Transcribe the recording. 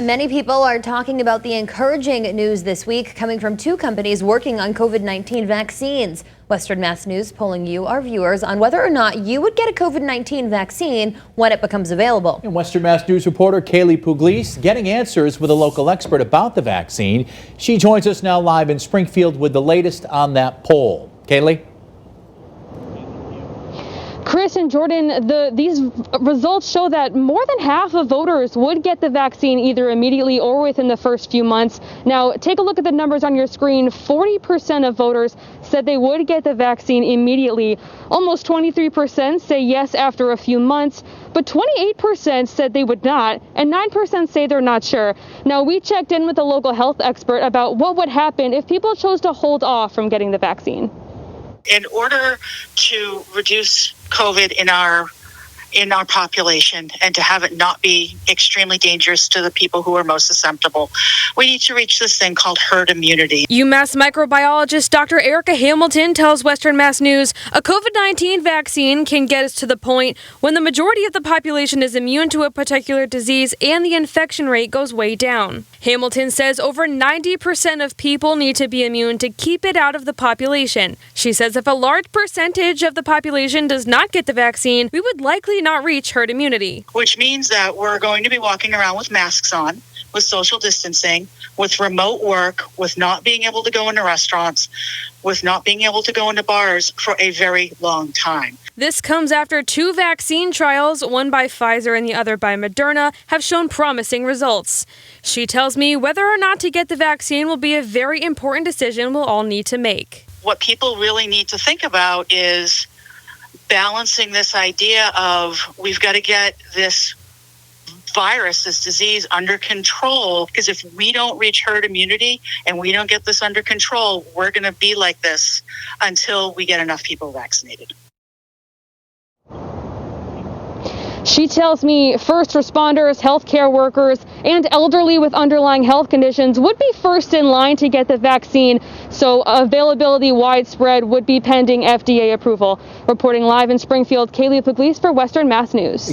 Many people are talking about the encouraging news this week coming from two companies working on COVID-19 vaccines. Western Mass News polling you, our viewers, on whether or not you would get a COVID-19 vaccine when it becomes available. And Western Mass News reporter Kaylee Pugliese getting answers with a local expert about the vaccine. She joins us now live in Springfield with the latest on that poll. Kaylee? Chris and Jordan, these results show that more than half of voters would get the vaccine either immediately or within the first few months. Now, take a look at the numbers on your screen. 40% of voters said they would get the vaccine immediately. Almost 23% say yes after a few months, but 28% said they would not, and 9% say they're not sure. Now, we checked in with a local health expert about what would happen if people chose to hold off from getting the vaccine. In order to reduce COVID in our population and to have it not be extremely dangerous to the people who are most susceptible, we need to reach this thing called herd immunity. UMass microbiologist Dr. Erica Hamilton tells Western Mass News a COVID-19 vaccine can get us to the point when the majority of the population is immune to a particular disease and the infection rate goes way down. Hamilton says over 90% of people need to be immune to keep it out of the population. She says if a large percentage of the population does not get the vaccine, we would likely not reach herd immunity. Which means that we're going to be walking around with masks on, with social distancing, with remote work, with not being able to go into restaurants, with not being able to go into bars for a very long time. This comes after two vaccine trials, one by Pfizer and the other by Moderna, have shown promising results. She tells me whether or not to get the vaccine will be a very important decision we'll all need to make. What people really need to think about is balancing this idea of we've got to get this virus, this disease under control, because if we don't reach herd immunity and we don't get this under control, we're going to be like this until we get enough people vaccinated. She tells me first responders, healthcare workers, and elderly with underlying health conditions would be first in line to get the vaccine, so availability widespread would be pending FDA approval. Reporting live in Springfield, Kaylee Pugliese for Western Mass News.